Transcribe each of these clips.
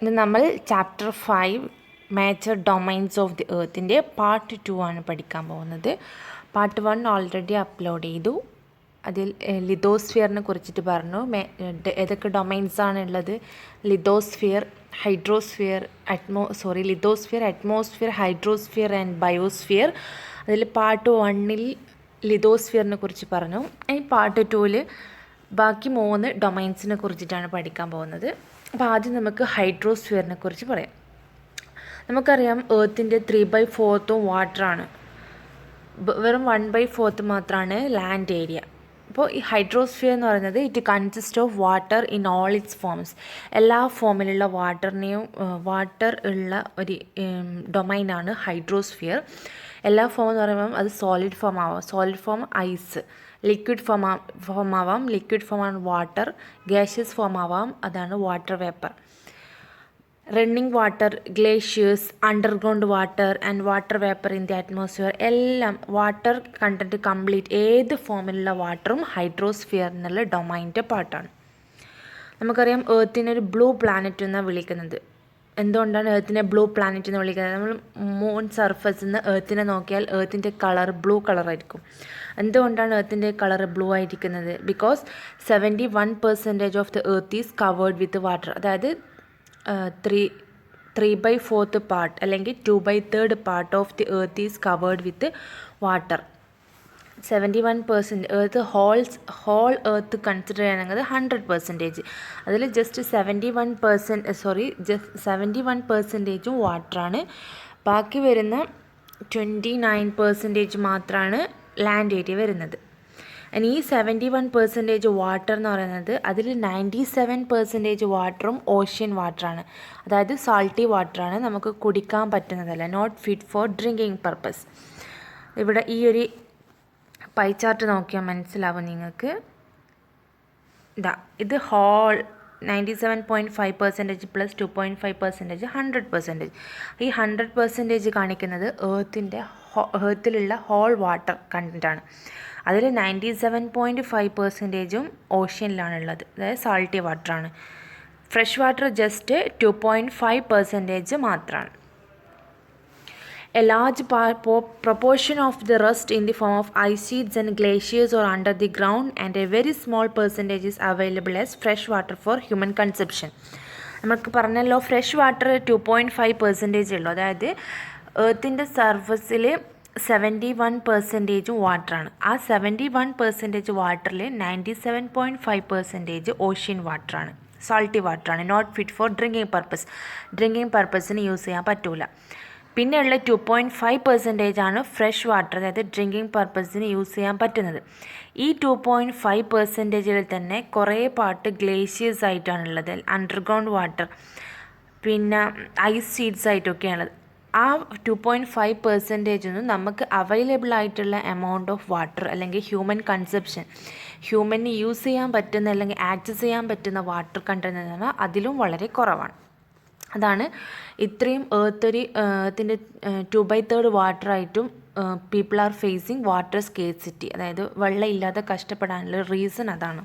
ഇന്ന് നമ്മൾ chapter 5 major domains of the എർത്തിൻ്റെ പാർട്ട് 2 ആണ് പഠിക്കാൻ പോകുന്നത്. പാർട്ട് 1 ഓൾറെഡി അപ്ലോഡ് ചെയ്തു. അതിൽ ലിതോസ്ഫിയറിനെ കുറിച്ചിട്ട് പറഞ്ഞു. ഏതൊക്കെ ഡൊമൈൻസ് ആണുള്ളത്? Lithosphere, hydrosphere, lithosphere, atmosphere, hydrosphere and biosphere. അതിൽ പാർട്ട് 1 ലിതോസ്ഫിയറിനെ കുറിച്ച് പറഞ്ഞു. ഈ പാർട്ട് 2 ബാക്കി 3 ഡൊമൈൻസിനെ കുറിച്ചിട്ടാണ് പഠിക്കാൻ പോകുന്നത്. അപ്പോൾ ആദ്യം നമുക്ക് ഹൈഡ്രോസ്ഫിയറിനെ കുറിച്ച് പറയാം. നമുക്കറിയാം എർത്തിൻ്റെ 3/4 വാട്ടറാണ്, വെറും 1/4 മാത്രമാണ് ലാൻഡ് ഏരിയ. അപ്പോൾ ഈ ഹൈഡ്രോസ്ഫിയർ എന്ന് പറയുന്നത് it consist of water in all it's forms. എല്ലാ ഫോമിലുള്ള വാട്ടർ ഉള്ള ഒരു ഡൊമൈനാണ് ഹൈഡ്രോസ്ഫിയർ. എല്ലാ ഫോം എന്ന് പറയുമ്പം അത് സോളിഡ് ഫോം ആവാം. Solid form ice, liquid form ആവാം, ലിക്വിഡ് ഫോം ആണ് വാട്ടർ, ഗ്യാഷ്യസ് ഫോം ആവാം, അതാണ് water vapour. Running water, glaciers, underground water and water vapour in the atmosphere, എല്ലാം വാട്ടർ കണ്ടൻറ്റ് കംപ്ലീറ്റ് ഏത് ഫോമിലുള്ള വാട്ടറും ഹൈഡ്രോസ്ഫിയർ എന്നുള്ള ഡൊമൈൻ്റെ പാർട്ടാണ്. നമുക്കറിയാം എർത്തിനൊരു ബ്ലൂ പ്ലാനറ്റ് എന്നാണ് വിളിക്കുന്നത്. എന്തുകൊണ്ടാണ് എർത്തിനെ ബ്ലൂ പ്ലാനറ്റ് എന്ന് വിളിക്കുന്നത്? നമ്മൾ മൂൺ സർഫസിൽ നിന്ന് എർത്തിനെ നോക്കിയാൽ എർത്തിൻ്റെ കളർ ബ്ലൂ കളറായിരിക്കും. എന്തുകൊണ്ടാണ് എർത്തിൻ്റെ കളർ ബ്ലൂ ആയിരിക്കുന്നത്? Because 71% of the earth is covered with water. അതായത് 3/4 പാർട്ട് അല്ലെങ്കിൽ 2/3 part of the earth is covered with water. 71% earth whole earth consider ചെയ്യണമെങ്കിൽ 100%. അതിൽ ജസ്റ്റ് 71% വാട്ടറാണ്. ബാക്കി വരുന്ന 29% മാത്രമാണ് ലാൻഡ് ഏരിയ വരുന്നത്. ഇനി ഈ 71% വാട്ടർ എന്ന് പറയുന്നത് അതിൽ 97% വാട്ടറും ഓഷ്യൻ വാട്ടറാണ്. അതായത് സാൾട്ടി വാട്ടറാണ്, നമുക്ക് കുടിക്കാൻ പറ്റുന്നതല്ല, not fit for drinking purpose. ഇവിടെ ഈ ഒരു പൈ ചാർട്ട് നോക്കിയാൽ മനസ്സിലാവും നിങ്ങൾക്ക്. ഇത് ഹോൾ 97.5% പ്ലസ് 2.5% 100%. ഈ 100% കാണിക്കുന്നത് എർത്തിലുള്ള ഹോൾ വാട്ടർ കണ്ടൻ്റാണ്. അതിൽ 97.5% ഓഷ്യനിലാണുള്ളത്, അതായത് സാൾട്ടി വാട്ടറാണ്. ഫ്രഷ് വാട്ടർ ജസ്റ്റ് 2.5% മാത്രമാണ്. A large proportion of the rest in the form of ice sheets and glaciers or under the ground, and a very small percentage is available as fresh water for human consumption. നമുക്ക് പറഞ്ഞല്ലോ fresh water 2.5% ഉള്ളൂ. അതായത് എർത്തിൻ്റെ സർഫസിൽ 71% വാട്ടറാണ്. ആ 71% വാട്ടറിൽ 97.5% ocean വാട്ടറാണ്, salty വാട്ടറാണ്, not fit for drinking purpose. Drinking പർപ്പസിന് യൂസ് ചെയ്യാൻ പറ്റൂല. പിന്നെയുള്ള 2.5% ആണ് ഫ്രഷ് വാട്ടർ, അതായത് ഡ്രിങ്കിങ് പർപ്പസിന് യൂസ് ചെയ്യാൻ പറ്റുന്നത്. ഈ 2.5% തന്നെ കുറേ പാർട്ട് ഗ്ലേഷ്യേഴ്സ് ആയിട്ടാണുള്ളത്, അണ്ടർഗ്രൗണ്ട് വാട്ടർ, പിന്നെ ഐസ് ഷീറ്റ്സ് ആയിട്ടൊക്കെയാണുള്ളത്. ആ 2.5% ഒന്നും നമുക്ക് അവൈലബിൾ ആയിട്ടുള്ള എമൗണ്ട് ഓഫ് വാട്ടർ അല്ലെങ്കിൽ ഹ്യൂമൻ കൺസപ്ഷൻ, ഹ്യൂമന് യൂസ് ചെയ്യാൻ പറ്റുന്ന അല്ലെങ്കിൽ ആക്സസ് ചെയ്യാൻ പറ്റുന്ന വാട്ടർ കണ്ടന്റ് എന്ന് പറഞ്ഞാൽ അതിലും വളരെ കുറവാണ്. അതാണ് ഇത്രയും എർത്തിൻ്റെ 2/3 വാട്ടറായിട്ടും people are facing water scarcity, അതായത് വെള്ളം ഇല്ലാതെ കഷ്ടപ്പെടാനുള്ള റീസൺ അതാണ്.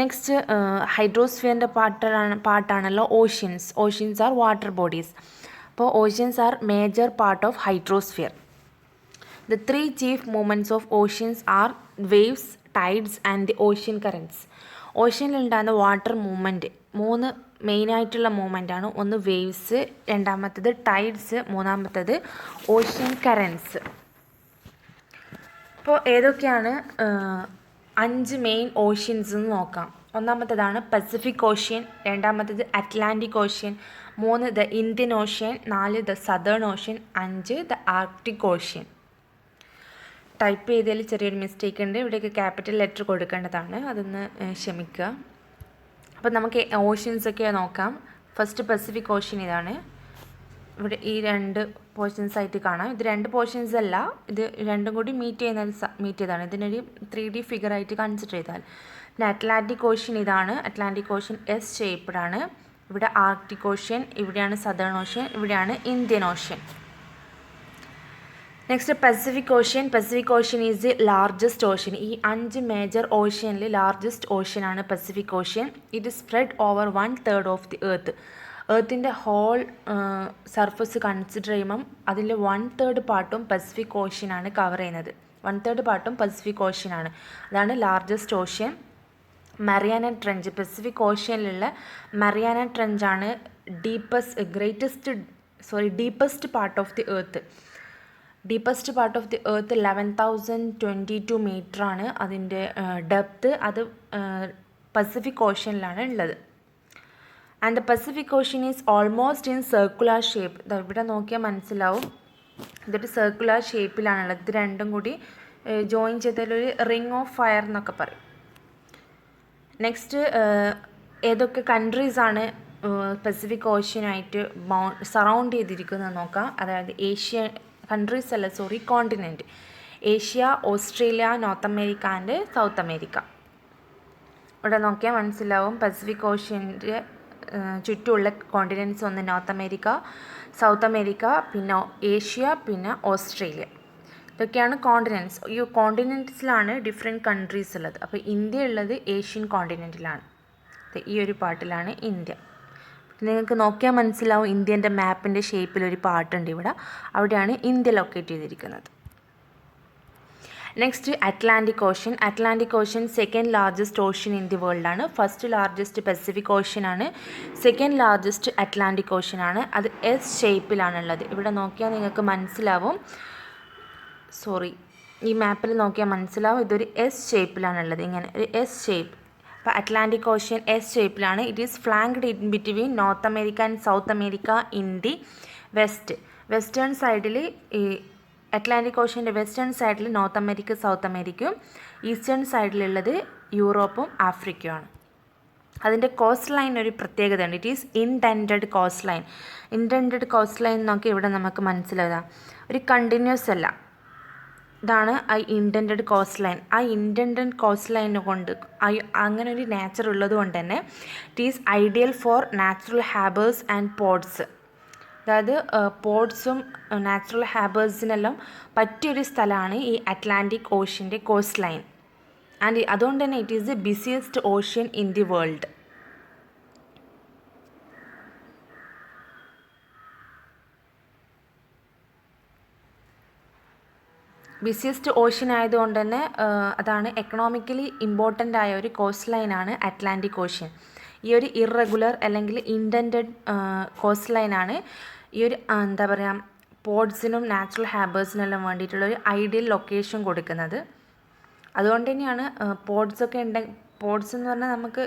നെക്സ്റ്റ് ഹൈഡ്രോസ്ഫിയറിൻ്റെ പാർട്ടാണല്ലോ oceans. Oceans are water bodies. അപ്പോൾ oceans are major part of hydrosphere. The 3 chief movements of oceans are waves, tides and the ocean currents. ഓഷ്യനിലുണ്ടാകുന്ന വാട്ടർ മൂവ്മെൻറ്റ് 3 മെയിനായിട്ടുള്ള മൂവ്മെൻറ്റാണ്. ഒന്ന് വേവ്സ്, രണ്ടാമത്തേത് ടൈഡ്സ്, മൂന്നാമത്തേത് ഓഷ്യൻ കറൻറ്റ്സ്. അപ്പോൾ ഏതൊക്കെയാണ് 5 മെയിൻ ഓഷ്യൻസ് എന്ന് നോക്കാം. ഒന്നാമത്തേതാണ് പസഫിക് ഓഷ്യൻ, രണ്ടാമത്തേത് Atlantic ocean, 3 the Indian ocean, 4 the southern ocean, 5 the Arctic ocean. Type ചെയ്തതിൽ ചെറിയൊരു മിസ്റ്റേക്ക് ഉണ്ട്, ഇവിടേക്ക് ക്യാപിറ്റൽ ലെറ്റർ കൊടുക്കേണ്ടതാണ്, അതൊന്ന് ക്ഷമിക്കുക. അപ്പോൾ നമുക്ക് ഓഷ്യൻസൊക്കെ നോക്കാം. ഫസ്റ്റ് പസഫിക് ഓഷ്യൻ ഇതാണ്. ഇവിടെ ഈ 2 പോർഷൻസ് ആയിട്ട് കാണാം. ഇത് 2 പോർഷൻസ് അല്ല, ഇത് രണ്ടും കൂടി മീറ്റ് ചെയ്തതാണ്. ഇതിനൊരു 3D ഫിഗർ ആയിട്ട് കൺസിഡർ ചെയ്താൽ. പിന്നെ അറ്റ്ലാന്റിക് ഓഷ്യൻ ഇതാണ്. അറ്റ്ലാന്റിക് ഓഷ്യൻ S ഷേപ്പ്ഡാണ്. ഇവിടെ ആർക്ടിക് ഓഷ്യൻ, ഇവിടെയാണ് സദേൺ ഓഷ്യൻ, ഇവിടെയാണ് Indian ocean. Next Pacific ocean. Pacific ocean is the largest ocean. ഈ 5 മേജർ ഓഷ്യനിൽ ലാർജസ്റ്റ് ഓഷ്യനാണ് Pacific ocean. It spread over 1/3 of the earth. എർത്തിൻ്റെ ഹോൾ സർഫസ് കൺസിഡർ ചെയ്യുമ്പം അതിൽ 1/3 പാർട്ടും പസഫിക് ഓഷ്യനാണ് കവർ ചെയ്യുന്നത്. 1/3 പാർട്ടും പസഫിക് ഓഷ്യനാണ്. അതാണ് largest ocean. Mariana trench. Pacific ഓഷ്യനിലുള്ള മറിയാന ട്രെഞ്ചാണ് deepest part of the earth. Deepest part of the earth 11,022 മീറ്ററാണ് അതിൻ്റെ ഡെപ്ത്. അത് പസഫിക് ഓഷ്യനിലാണ് ഉള്ളത്. And the Pacific ocean is almost in circular shape. ഇവിടെ നോക്കിയാൽ മനസ്സിലാവും ഇതൊരു സർക്കുലർ ഷേപ്പിലാണുള്ളത്. ഇത് രണ്ടും കൂടി ജോയിൻ ചെയ്തതിലൊരു റിംഗ് ഓഫ് ഫയർ എന്നൊക്കെ പറയും. നെക്സ്റ്റ് ഏതൊക്കെ കൺട്രീസാണ് പസഫിക് ഓഷ്യനായിട്ട് സറൗണ്ട് ചെയ്തിരിക്കുന്നത് നോക്കാം. അതായത് continent. Asia, Australia, north America and south America. ഇവിടെ നോക്കിയാൽ മനസ്സിലാവും പസഫിക് ഓഷ്യൻ്റെ ചുറ്റുമുള്ള കോണ്ടിനെൻറ്റ്സ് ഒന്ന് നോർത്ത് അമേരിക്ക, സൗത്ത് അമേരിക്ക, പിന്നെ ഏഷ്യ, പിന്നെ ഓസ്ട്രേലിയ. ഇതൊക്കെയാണ് കോണ്ടിനെൻറ്റ്സ്. ഈ കോണ്ടിനെൻറ്റ്സിലാണ് ഡിഫറെൻറ്റ് കൺട്രീസ് ഉള്ളത്. അപ്പോൾ ഇന്ത്യ ഉള്ളത് ഏഷ്യൻ കോണ്ടിനെൻറ്റിലാണ്. ഈ ഒരു പാർട്ടിലാണ് ഇന്ത്യ. നിങ്ങൾക്ക് നോക്കിയാൽ മനസ്സിലാവും ഇന്ത്യൻ്റെ മാപ്പിൻ്റെ ഷേപ്പിലൊരു പാർട്ടുണ്ട് ഇവിടെ. അവിടെയാണ് ഇന്ത്യ ലൊക്കേറ്റ് ചെയ്തിരിക്കുന്നത്. Next Atlantic ocean. Atlantic ocean second largest ocean in the world ആണ്. ഫസ്റ്റ് ലാർജസ്റ്റ് പസഫിക് ഓഷ്യൻ ആണ്. സെക്കൻഡ് ലാർജസ്റ്റ് അറ്റ്ലാന്റിക് ഓഷ്യൻ ആണ്. അത് എസ് ഷേപ്പിലാണുള്ളത്. ഇവിടെ നോക്കിയാൽ നിങ്ങൾക്ക് മനസ്സിലാവും, ഈ മാപ്പിൽ നോക്കിയാൽ മനസ്സിലാവും ഇതൊരു എസ് ഷേപ്പിലാണുള്ളത്. ഇങ്ങനെ ഒരു എസ് ഷേപ്പ്. അപ്പോൾ അറ്റ്ലാന്റിക് ഓഷ്യൻ എസ് ഷേപ്പിലാണ്. It is flanked in between north America and south America in the west. Western സൈഡിൽ ഈ അറ്റ്ലാന്റിക് ഓഷ്യൻ്റെ വെസ്റ്റേൺ സൈഡിൽ നോർത്ത് അമേരിക്ക, സൗത്ത് അമേരിക്കയും ഈസ്റ്റേൺ സൈഡിലുള്ളത് യൂറോപ്പും ആഫ്രിക്കയുമാണ്. അതിൻ്റെ കോസ്റ്റ് ലൈൻ ഒരു പ്രത്യേകതയുണ്ട്. It is indented coast line. Indented coast line നോക്കി ഇവിടെ നമുക്ക് മനസ്സിലാകാം, ഒരു കണ്ടിന്യൂസ് അല്ല. ഇതാണ് ആ ഇൻഡെൻറ്റഡ് കോസ്റ്റ് ലൈൻ. ആ ഇൻഡെൻറ്റഡ് കോസ്റ്റ് ലൈൻ കൊണ്ട് അങ്ങനെ ഒരു നേച്ചർ ഉള്ളത് കൊണ്ട് തന്നെ it is ideal four natural harbours and ports. അതായത് പോർട്സും നാച്ചുറൽ ഹാർബേഴ്സിനെല്ലാം പറ്റിയൊരു സ്ഥലമാണ് ഈ അറ്റ്ലാന്റിക് ഓഷ്യൻ്റെ കോസ്റ്റ് ലൈൻ. ആൻഡ് അതുകൊണ്ട് തന്നെ it is the busiest ocean in the world. Busiest ocean ആയതുകൊണ്ട് തന്നെ അതാണ് എക്കണോമിക്കലി ഇമ്പോർട്ടൻ്റ് ആയ ഒരു കോസ്റ്റ് ലൈനാണ് അറ്റ്ലാന്റിക് ഓഷ്യൻ. ഈ ഒരു ഇറഗുലർ അല്ലെങ്കിൽ ഇൻഡെൻറ്റഡ് കോസ്റ്റ് ലൈനാണ് ഈ ഒരു പോർട്സിനും നാച്ചുറൽ ഹാർബേഴ്സിനെല്ലാം വേണ്ടിയിട്ടുള്ള ഒരു ഐഡിയൽ ലൊക്കേഷൻ കൊടുക്കുന്നത്. അതുകൊണ്ട് തന്നെയാണ് പോർട്സ് എന്ന് പറഞ്ഞാൽ നമുക്ക്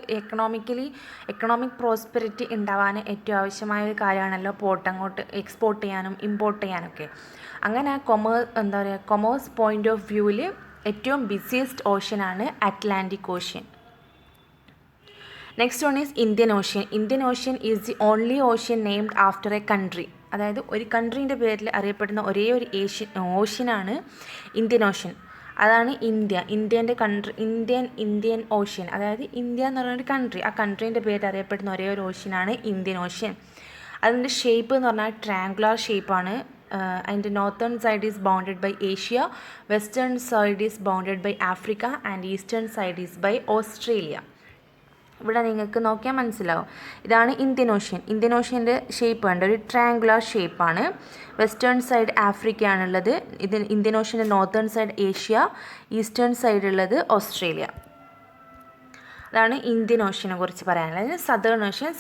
എക്കണോമിക് പ്രോസ്പെരിറ്റി ഉണ്ടാവാൻ ഏറ്റവും ആവശ്യമായ ഒരു കാര്യമാണല്ലോ പോർട്ട്. അങ്ങോട്ട് എക്സ്പോർട്ട് ചെയ്യാനും ഇമ്പോർട്ട് ചെയ്യാനൊക്കെ. അങ്ങനെ കൊമേഴ്സ് പോയിൻ്റ് ഓഫ് വ്യൂവിൽ ഏറ്റവും ബിസിയസ്റ്റ് ഓഷ്യനാണ് Atlantic ocean. Next one is Indian ocean. Indian ocean is the only ocean named after a country. അതായത് ഒരു കൺട്രീൻ്റെ പേരിൽ അറിയപ്പെടുന്ന ഒരേ ഒരു ഓഷ്യനാണ് ഇന്ത്യൻ ഓഷ്യൻ. അതാണ് ഇന്ത്യൻ ഓഷ്യൻ. അതായത് ഇന്ത്യ എന്ന് പറയുന്നൊരു കൺട്രി, ആ കൺട്രീൻ്റെ പേര് അറിയപ്പെടുന്ന ഒരേ ഒരു ഓഷ്യനാണ് ഇന്ത്യൻ ഓഷ്യൻ. അതിൻ്റെ ഷേപ്പ് എന്ന് പറഞ്ഞാൽ ട്രയാങ്കുലർ ഷേപ്പാണ്. അതിൻ്റെ northern side is bounded by Asia, western side is bounded by Africa and eastern side is by Australia. ഇവിടെ നിങ്ങൾക്ക് നോക്കിയാൽ മനസ്സിലാവും, ഇതാണ് ഇന്ത്യൻ ഓഷ്യൻ. ഇന്ത്യൻ ഓഷ്യൻ്റെ ഷേപ്പ് കണ്ട ഒരു ട്രയാങ്കുലർ ഷേപ്പാണ്. വെസ്റ്റേൺ സൈഡ് ആഫ്രിക്കയാണുള്ളത്. ഇന്ത്യൻ ഓഷ്യൻ്റെ നോർത്തേൺ സൈഡ് ഏഷ്യ, ഈസ്റ്റേൺ സൈഡുള്ളത് ഓസ്ട്രേലിയ. അതാണ് ഇന്ത്യൻ ഓഷ്യനെ കുറിച്ച് പറയാനുള്ളത്. Southern ocean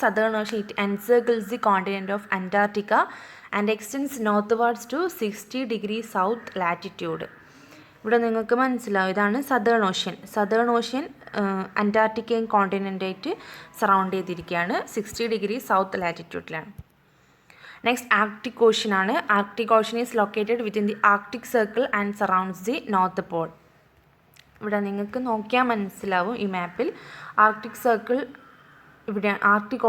it encircles the continent of Antarctica and extends northwards to 60 degree south latitude. ഇവിടെ നിങ്ങൾക്ക് മനസ്സിലാവും, ഇതാണ് സദേൺ ഓഷ്യൻ. അന്റാർട്ടിക്കയും കോണ്ടിനെൻ്റായിട്ട് സറൗണ്ട് ചെയ്തിരിക്കുകയാണ്. 60 ഡിഗ്രി സൗത്ത് ലാറ്റിറ്റ്യൂഡിലാണ്. നെക്സ്റ്റ് ആർക്ടിക് ഓഷ്യൻ ആണ്. Arctic ocean is located within the Arctic circle and surrounds the north Paul. ഇവിടെ നിങ്ങൾക്ക് നോക്കിയാൽ മനസ്സിലാവും ഈ മാപ്പിൽ ആർക്ടിക്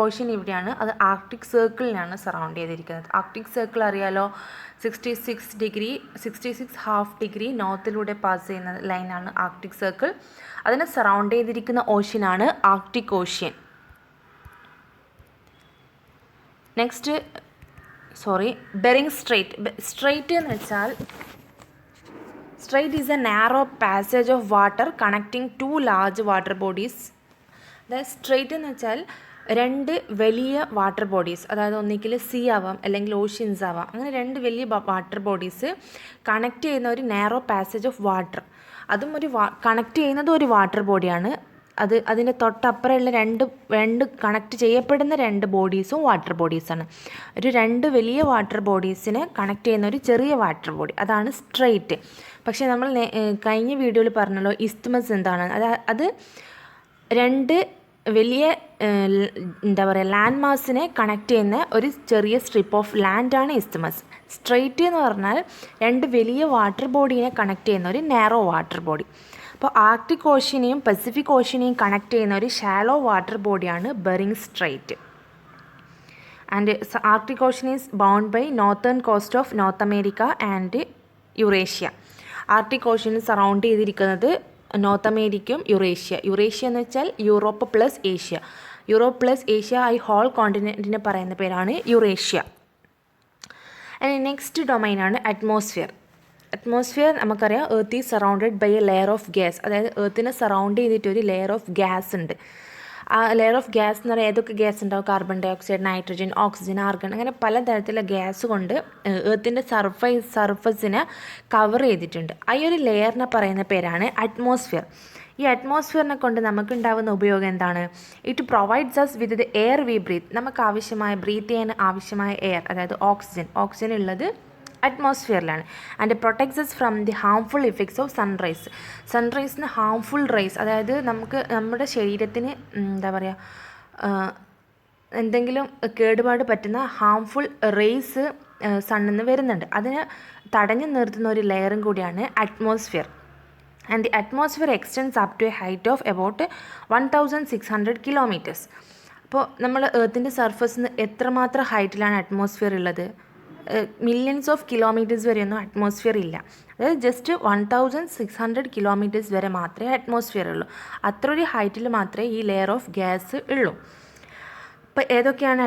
ഓഷ്യൻ ഇവിടെയാണ്. അത് ആർക്ടിക് സർക്കിളിനാണ് സറൗണ്ട് ചെയ്തിരിക്കുന്നത്. ആർക്ടിക് സർക്കിൾ അറിയാലോ, 66.5 ഡിഗ്രി നോർത്തിലൂടെ പാസ് ചെയ്യുന്ന ലൈനാണ് ആർക്ടിക് സർക്കിൾ. അതിനെ സറൗണ്ട് ചെയ്തിരിക്കുന്ന ഓഷ്യനാണ് Arctic ocean. Next Bering strait എന്ന് വെച്ചാൽ strait is a narrow passage of water connecting two large water bodies. അതായത് സ്ട്രെയിറ്റ് എന്ന് വെച്ചാൽ രണ്ട് വലിയ വാട്ടർ ബോഡീസ്, അതായത് ഒന്നിക്കിൽ സീ ആവാം അല്ലെങ്കിൽ ഓഷ്യൻസ് ആവാം, അങ്ങനെ രണ്ട് വലിയ വാട്ടർ ബോഡീസ് കണക്ട് ചെയ്യുന്ന ഒരു നാരോ പാസേജ് ഓഫ് വാട്ടർ. അതും കണക്ട് ചെയ്യുന്നത് ഒരു വാട്ടർ ബോഡിയാണ്. അതിൻ്റെ തൊട്ടപ്പുറമുള്ള രണ്ട് കണക്ട് ചെയ്യപ്പെടുന്ന രണ്ട് ബോഡീസും വാട്ടർ ബോഡീസാണ്. രണ്ട് വലിയ വാട്ടർ ബോഡീസിനെ കണക്ട് ചെയ്യുന്ന ഒരു ചെറിയ വാട്ടർ ബോഡി, അതാണ് സ്ട്രെയിറ്റ്. പക്ഷേ നമ്മൾ കഴിഞ്ഞ വീഡിയോയിൽ പറഞ്ഞല്ലോ ഇസ്ത്മസ് എന്താണ്. അത് രണ്ട് വലിയ ലാൻഡ് മാസിനെ കണക്ട് ചെയ്യുന്ന ഒരു ചെറിയ സ്ട്രിപ്പ് ഓഫ് ലാൻഡാണ് ഇസ്ത്മസ്. സ്ട്രെയിറ്റ് എന്ന് പറഞ്ഞാൽ രണ്ട് വലിയ വാട്ടർ ബോഡീനെ കണക്ട് ചെയ്യുന്ന ഒരു നാരോ വാട്ടർ ബോഡി. അപ്പോൾ ആർട്ടിക് ഓഷ്യനെയും പസഫിക് ഓഷ്യനെയും കണക്ട് ചെയ്യുന്ന ഒരു ഷാലോ വാട്ടർ ബോഡിയാണ് Bering strait. And Arctic ocean is bound by northern coast of north America and Eurasia. Arctic ocean surround ചെയ്തിരിക്കുന്നത് നോർത്ത് അമേരിക്കയും യുറേഷ്യ എന്ന് വെച്ചാൽ യൂറോപ്പ് പ്ലസ് ഏഷ്യ ഈ ഹോൾ കോണ്ടിനെൻറ്റിനെ പറയുന്ന പേരാണ് യുറേഷ്യ. ആൻഡ് നെക്സ്റ്റ് ഡൊമൈനാണ് അറ്റ്മോസ്ഫിയർ. നമുക്കറിയാം earth is surrounded by a layer of gas. അതായത് എർത്തിനെ സറൗണ്ട് ചെയ്തിട്ട് ഒരു ലെയർ ഓഫ് ഗ്യാസ് ഉണ്ട്. ആ ലെയർ ഓഫ് ഗ്യാസ് എന്ന് പറയുന്നത് ഏതൊക്കെ ഗ്യാസ് ഉണ്ടാവും? Carbon dioxide, nitrogen, oxygen, argon, അങ്ങനെ പലതരത്തിലുള്ള ഗ്യാസ് കൊണ്ട് എർത്തിൻ്റെ സർഫസിനെ കവർ ചെയ്തിട്ടുണ്ട്. ആ ഒരു ലെയറിനെ പറയുന്ന പേരാണ് അറ്റ്മോസ്ഫിയർ. ഈ അറ്റ്മോസ്ഫിയറിനെ കൊണ്ട് നമുക്കുണ്ടാകുന്ന ഉപയോഗം എന്താണ്? It provides us with the air we breathe. നമുക്ക് ആവശ്യമായ ബ്രീത്ത് ചെയ്യാൻ ആവശ്യമായ എയർ, അതായത് ഓക്സിജൻ ഉള്ളത് അറ്റ്മോസ്ഫിയറിലാണ്. And protects us from the harmful effects of സൺറൈസിന് ഹാംഫുൾ റേസ്, അതായത് നമ്മുടെ ശരീരത്തിന് എന്തെങ്കിലും കേടുപാട് പറ്റുന്ന ഹാംഫുൾ റേസ് സണ്ണിൽ നിന്ന് വരുന്നുണ്ട്. അതിനെ തടഞ്ഞു നിർത്തുന്ന ഒരു ലെയറും കൂടിയാണ് atmosphere. And the atmosphere extends up to a height of about 1600 kilometres. അപ്പോൾ നമ്മൾ എർത്തിൻ്റെ സർഫസിന് എത്രമാത്രം ഹൈറ്റിലാണ് അറ്റ്മോസ്ഫിയർ ഉള്ളത്? മില്യൺസ് ഓഫ് കിലോമീറ്റേഴ്സ് വരെയൊന്നും അറ്റ്മോസ്ഫിയർ ഇല്ല. അതായത് ജസ്റ്റ് 1600 കിലോമീറ്റേഴ്സ് വരെ മാത്രമേ അറ്റ്മോസ്ഫിയർ ഉള്ളൂ. അത്ര ഒരു ഹൈറ്റിൽ മാത്രമേ ഈ ലെയർ ഓഫ് ഗ്യാസ് ഉള്ളൂ. ഇപ്പോൾ ഏതൊക്കെയാണ്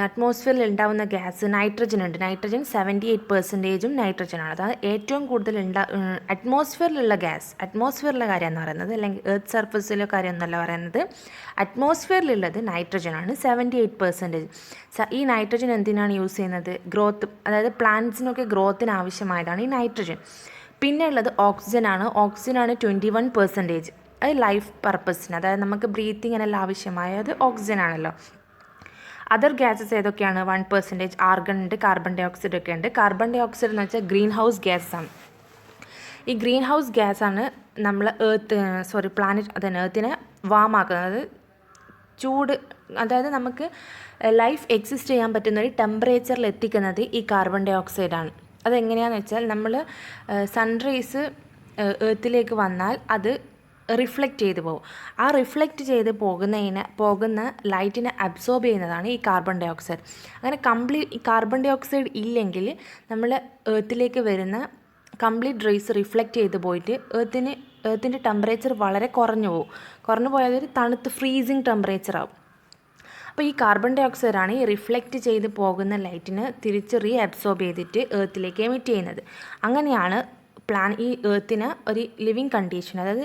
അറ്റ്മോസ്ഫിയറിൽ ഉണ്ടാകുന്ന ഗ്യാസ്? നൈട്രജൻ ഉണ്ട്. നൈട്രജൻ 78% നൈട്രജനാണ്. അതായത് ഏറ്റവും കൂടുതൽ അറ്റ്മോസ്ഫിയറിലുള്ള കാര്യം എന്ന് പറയുന്നത്, അല്ലെങ്കിൽ എർത്ത് സർഫസിലെ കാര്യമൊന്നുമല്ല പറയുന്നത്. അറ്റ്മോസ്ഫിയറിലുള്ളത് നൈട്രജനാണ് 78%. ഈ നൈട്രജൻ എന്തിനാണ് യൂസ് ചെയ്യുന്നത്? ഗ്രോത്ത്, അതായത് പ്ലാന്റ്സിനൊക്കെ ഗ്രോത്തിന് ആവശ്യമായതാണ് ഈ നൈട്രജൻ. പിന്നെ ഉള്ളത് ഓക്സിജനാണ് 21%. അത് ലൈഫ് പർപ്പസിന്, അതായത് നമുക്ക് ബ്രീത്തിങ്ങിനെല്ലാം ആവശ്യമായത് ഓക്സിജൻ ആണല്ലോ. അതർ ഗ്യാസസ് ഏതൊക്കെയാണ്? 1% ആർഗൺ ഉണ്ട്, കാർബൺ ഡൈ ഓക്സൈഡ് ഒക്കെ ഉണ്ട്. കാർബൺ ഡൈ ഓക്സൈഡ് എന്ന് വെച്ചാൽ ഗ്രീൻ ഹൗസ് ഗ്യാസാണ്. ഈ ഗ്രീൻ ഹൗസ് ഗ്യാസാണ് നമ്മൾ എർത്തിനെ വാമാക്കുന്നത്. ചൂട്, അതായത് നമുക്ക് ലൈഫ് എക്സിസ്റ്റ് ചെയ്യാൻ പറ്റുന്ന ഒരു ടെമ്പറേച്ചറിൽ എത്തിക്കുന്നത് ഈ കാർബൺ ഡൈ ഓക്സൈഡാണ്. അതെങ്ങനെയാണെന്ന് വെച്ചാൽ നമ്മൾ സൺറൈസ് എർത്തിലേക്ക് വന്നാൽ അത് റിഫ്ലക്റ്റ് ചെയ്ത് പോകും. ആ റിഫ്ലക്റ്റ് ചെയ്ത് പോകുന്ന ലൈറ്റിനെ അബ്സോർബ് ചെയ്യുന്നതാണ് ഈ കാർബൺ ഡൈ ഓക്സൈഡ്. അങ്ങനെ ഈ കാർബൺ ഡൈ ഓക്സൈഡ് ഇല്ലെങ്കിൽ നമ്മൾ എർത്തിലേക്ക് വരുന്ന കംപ്ലീറ്റ് റേസ് റിഫ്ലക്റ്റ് ചെയ്ത് പോയിട്ട് എർത്തിൻ്റെ ടെമ്പറേച്ചർ വളരെ കുറഞ്ഞു പോയാൽ ഒരു തണുത്ത് ഫ്രീസിങ് ടെമ്പറേച്ചർ ആവും. അപ്പോൾ ഈ കാർബൺ ഡൈ ഓക്സൈഡാണ് ഈ റിഫ്ലക്റ്റ് ചെയ്ത് പോകുന്ന ലൈറ്റിനെ തിരിച്ച് അബ്സോർബ് ചെയ്തിട്ട് എർത്തിലേക്ക് എമിറ്റ് ചെയ്യുന്നത്. അങ്ങനെയാണ് ഈ എർത്തിന് ഒരു ലിവിങ് കണ്ടീഷൻ, അതായത്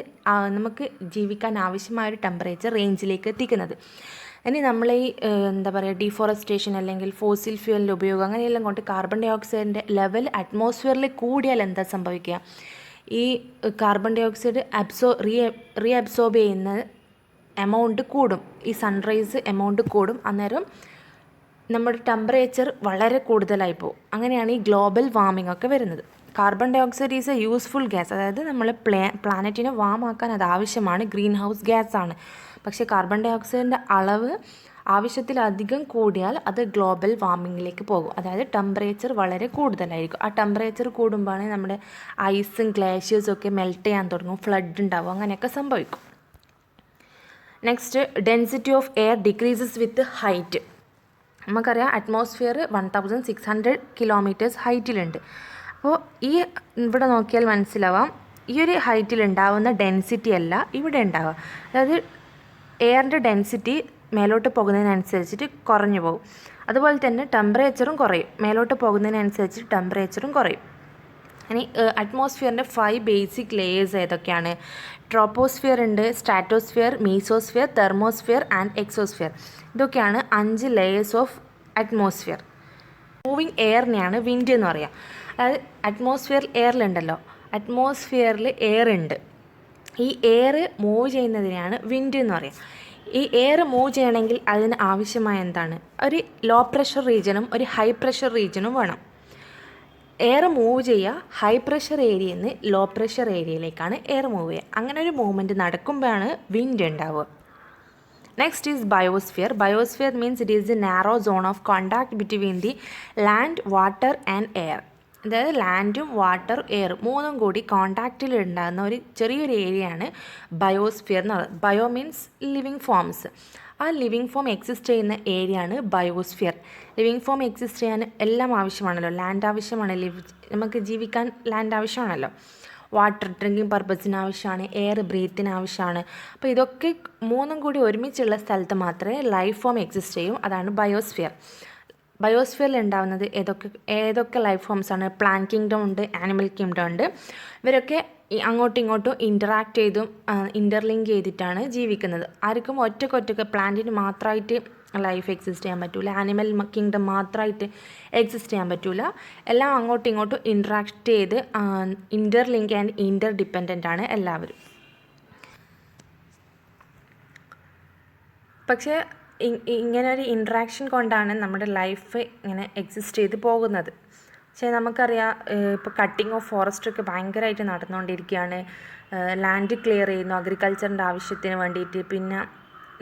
നമുക്ക് ജീവിക്കാൻ ആവശ്യമായ ഒരു ടെമ്പറേച്ചർ റേഞ്ചിലേക്ക് എത്തിക്കുന്നത്. ഇനി നമ്മൾ ഈ ഡീഫോറസ്റ്റേഷൻ അല്ലെങ്കിൽ ഫോസിൽ ഫ്യൂവലിൻ്റെ ഉപയോഗം അങ്ങനെയെല്ലാം കൊണ്ട് കാർബൺ ഡൈ ഓക്സൈഡിൻ്റെ ലെവൽ അറ്റ്മോസ്ഫിയറിൽ കൂടിയാൽ എന്താ സംഭവിക്കുക? ഈ കാർബൺ ഡൈ ഓക്സൈഡ് അബ്സോർബ് ചെയ്യുന്ന എമൗണ്ട് കൂടും, ഈ സൺറൈസ് എമൗണ്ട് കൂടും. അന്നേരം നമ്മുടെ ടെമ്പറേച്ചർ വളരെ കൂടുതലായി പോകും. അങ്ങനെയാണ് ഈ ഗ്ലോബൽ വാർമിംഗ് ഒക്കെ വരുന്നത്. Carbon dioxide is a useful gas, അതായത് നമ്മൾ പ്ലാനറ്റിനെ വാമാക്കാൻ അത് ആവശ്യമാണ്, ഗ്രീൻ ഹൗസ് ഗ്യാസ് ആണ്. പക്ഷേ കാർബൺ ഡൈ ഓക്സൈഡിൻ്റെ അളവ് ആവശ്യത്തിലധികം കൂടിയാൽ അത് ഗ്ലോബൽ വാർമിങ്ങിലേക്ക് പോകും. അതായത് ടെമ്പറേച്ചർ വളരെ കൂടുതലായിരിക്കും. ആ ടെമ്പറേച്ചർ കൂടുമ്പോഴാണ് നമ്മുടെ ഐസും ഗ്ലേഷ്യേഴ്സും ഒക്കെ മെൽറ്റ് ചെയ്യാൻ തുടങ്ങും, ഫ്ലഡ് ഉണ്ടാവും, അങ്ങനെയൊക്കെ സംഭവിക്കും. Next, density of air decreases with height. നമുക്കറിയാം അറ്റ്മോസ്ഫിയർ 1600 കിലോമീറ്റേഴ്സ് ഹൈറ്റിലുണ്ട്. അപ്പോൾ ഇവിടെ നോക്കിയാൽ മനസ്സിലാവാം, ഈ ഒരു ഹൈറ്റിൽ ഉണ്ടാവുന്ന ഡെൻസിറ്റി അല്ല ഇവിടെ ഉണ്ടാവുക. അതായത് എയറിൻ്റെ ഡെൻസിറ്റി മേലോട്ട് പോകുന്നതിനനുസരിച്ചിട്ട് കുറഞ്ഞു പോകും. അതുപോലെ തന്നെ ടെമ്പറേച്ചറും കുറയും, മേലോട്ട് പോകുന്നതിനനുസരിച്ച് ടെമ്പറേച്ചറും കുറയും. ഇനി അറ്റ്മോസ്ഫിയറിൻ്റെ 5 ബേസിക് ലെയേഴ്സ് ഏതൊക്കെയാണ്? ട്രോപ്പോസ്ഫിയർ ഉണ്ട്, stratosphere, mesosphere, thermosphere and exosphere. ഇതൊക്കെയാണ് 5 ലെയേഴ്സ് ഓഫ് അറ്റ്മോസ്ഫിയർ. മൂവിങ് എയറിനെയാണ് വിൻഡ് എന്ന് പറയുക. അതായത് അറ്റ്മോസ്ഫിയർ എയറിലുണ്ടല്ലോ, അറ്റ്മോസ്ഫിയറിൽ എയർ ഉണ്ട്. ഈ എയർ മൂവ് ചെയ്യുന്നതിനെയാണ് വിൻഡ് എന്ന് പറയുക. ഈ എയർ മൂവ് ചെയ്യണമെങ്കിൽ അതിന് ആവശ്യമായ എന്താണ്? ഒരു ലോ പ്രഷർ റീജിയനും ഒരു ഹൈ പ്രഷർ റീജിയനും വേണം. എയർ മൂവ് ചെയ്യുക ഹൈ പ്രഷർ ഏരിയയിൽ നിന്ന് ലോ പ്രഷർ ഏരിയയിലേക്കാണ് എയർ മൂവ് ചെയ്യുക. അങ്ങനെ ഒരു മൂവ്മെൻറ്റ് നടക്കുമ്പോഴാണ് വിൻഡ് ഉണ്ടാവുക. Next is biosphere. Biosphere means it is the narrow zone of contact between the land, water and air. അതായത് ലാൻഡും വാട്ടർ എയർ മൂന്നും കൂടി കോണ്ടാക്റ്റിൽ ഉണ്ടാകുന്ന ഒരു ചെറിയൊരു ഏരിയയാണ് ബയോസ്ഫിയർ എന്ന് പറയുന്നത്. Bio means living forms. ആ ലിവിങ് ഫോം എക്സിസ്റ്റ് ചെയ്യുന്ന ഏരിയയാണ് ബയോസ്ഫിയർ. ലിവിങ് ഫോം എക്സിസ്റ്റ് ചെയ്യാൻ എല്ലാം ആവശ്യമാണല്ലോ. ലാൻഡ് ആവശ്യമാണ്, നമുക്ക് ജീവിക്കാൻ ലാൻഡ് ആവശ്യമാണല്ലോ. വാട്ടർ ഡ്രിങ്കിങ് പർപ്പസിന് ആവശ്യമാണ്, എയർ ബ്രീത്തിന് ആവശ്യമാണ്. അപ്പോൾ ഇതൊക്കെ മൂന്നും കൂടി ഒരുമിച്ചുള്ള സ്ഥലത്ത് മാത്രമേ ലൈഫ് ഫോം എക്സിസ്റ്റ് ചെയ്യൂ. അതാണ് ബയോസ്ഫിയർ. ബയോസ്ഫിയറിൽ ഉണ്ടാകുന്നത് ഏതൊക്കെ ലൈഫ് ഫോംസാണ്? പ്ലാന്റ് കിങ്ഡം ഉണ്ട്, ആനിമൽ കിങ്ഡം ഉണ്ട്. ഇവരൊക്കെ അങ്ങോട്ടും ഇങ്ങോട്ടും ഇൻറ്ററാക്ട് ചെയ്തും ഇൻ്റർലിങ്ക് ചെയ്തിട്ടാണ് ജീവിക്കുന്നത്. ആർക്കും ഒറ്റക്കൊറ്റക്ക് പ്ലാന്റിന് മാത്രമായിട്ട് ലൈഫ് എക്സിസ്റ്റ് ചെയ്യാൻ പറ്റില്ല, ആനിമൽ കിങ്ഡം മാത്രമായിട്ട് എക്സിസ്റ്റ് ചെയ്യാൻ പറ്റില്ല. എല്ലാം അങ്ങോട്ടും ഇങ്ങോട്ടും ഇൻറ്ററാക്ട് ചെയ്ത് ഇൻ്റർലിങ്ക് ആൻഡ് ഇൻ്റർ ഡിപ്പെൻഡൻ്റ് ആണ് എല്ലാവരും. പക്ഷേ ഇങ്ങനെ ഒരു ഇൻട്രാക്ഷൻ കൊണ്ടാണ് നമ്മുടെ ലൈഫ് ഇങ്ങനെ എക്സിസ്റ്റ് ചെയ്ത് പോകുന്നത്. പക്ഷേ നമുക്കറിയാം, ഇപ്പോൾ കട്ടിങ് ഓഫ് ഫോറസ്റ്റൊക്കെ ഭയങ്കരമായിട്ട് നടന്നുകൊണ്ടിരിക്കുകയാണ്. ലാൻഡ് ക്ലിയർ ചെയ്യുന്നു അഗ്രികൾച്ചറിൻ്റെ ആവശ്യത്തിന് വേണ്ടിയിട്ട്. പിന്നെ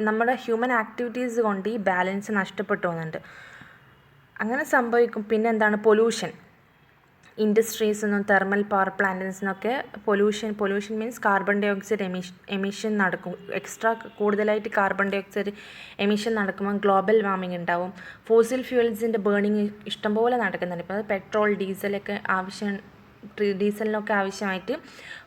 നമ്മുടെ ഹ്യൂമൻ ആക്ടിവിറ്റീസ് കൊണ്ട് ഈ ബാലൻസ് നഷ്ടപ്പെട്ടു പോകുന്നുണ്ട്. അങ്ങനെ സംഭവിക്കും. പിന്നെ എന്താണ്? പൊല്യൂഷൻ. ഇൻഡസ്ട്രീസിനും തെർമൽ പവർ പ്ലാന്റ്സിനൊക്കെ pollution means carbon dioxide emission നടക്കും. എക്സ്ട്രാ കൂടുതലായിട്ട് കാർബൺ ഡൈ ഓക്സൈഡ് എമിഷൻ നടക്കുമ്പോൾ ഗ്ലോബൽ വാർമിംഗ് ഉണ്ടാവും. ഫോസിൽ ഫ്യൂവൽസിൻ്റെ ബേണിങ് ഇഷ്ടംപോലെ നടക്കുന്നുണ്ട്. ഇപ്പോൾ പെട്രോൾ, ഡീസലിനൊക്കെ ആവശ്യമായിട്ട്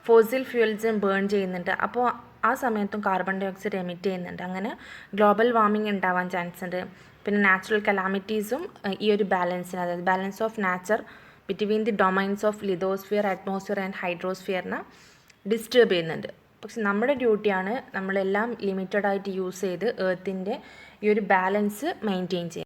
ഫോസിൽ ഫ്യൂവൽസും ബേൺ ചെയ്യുന്നുണ്ട്. അപ്പോൾ ആ സമയത്തും കാർബൺ ഡൈ ഓക്സൈഡ് എമിറ്റ് ചെയ്യുന്നുണ്ട്. അങ്ങനെ ഗ്ലോബൽ വാർമിംഗ് ഉണ്ടാവാൻ ചാൻസ് ഉണ്ട്. പിന്നെ നാച്ചുറൽ കലാമിറ്റീസും ഈ ഒരു ബാലൻസിന്, അതായത് balance of nature between the domains of lithosphere, atmosphere and ഹൈഡ്രോസ്ഫിയറിനെ ഡിസ്റ്റർബ് ചെയ്യുന്നുണ്ട്. പക്ഷെ നമ്മുടെ ഡ്യൂട്ടിയാണ് നമ്മളെല്ലാം ലിമിറ്റഡായിട്ട് യൂസ് ചെയ്ത് എർത്തിൻ്റെ ഈ ഒരു ബാലൻസ് മെയിൻറ്റെയിൻ ചെയ്യുക.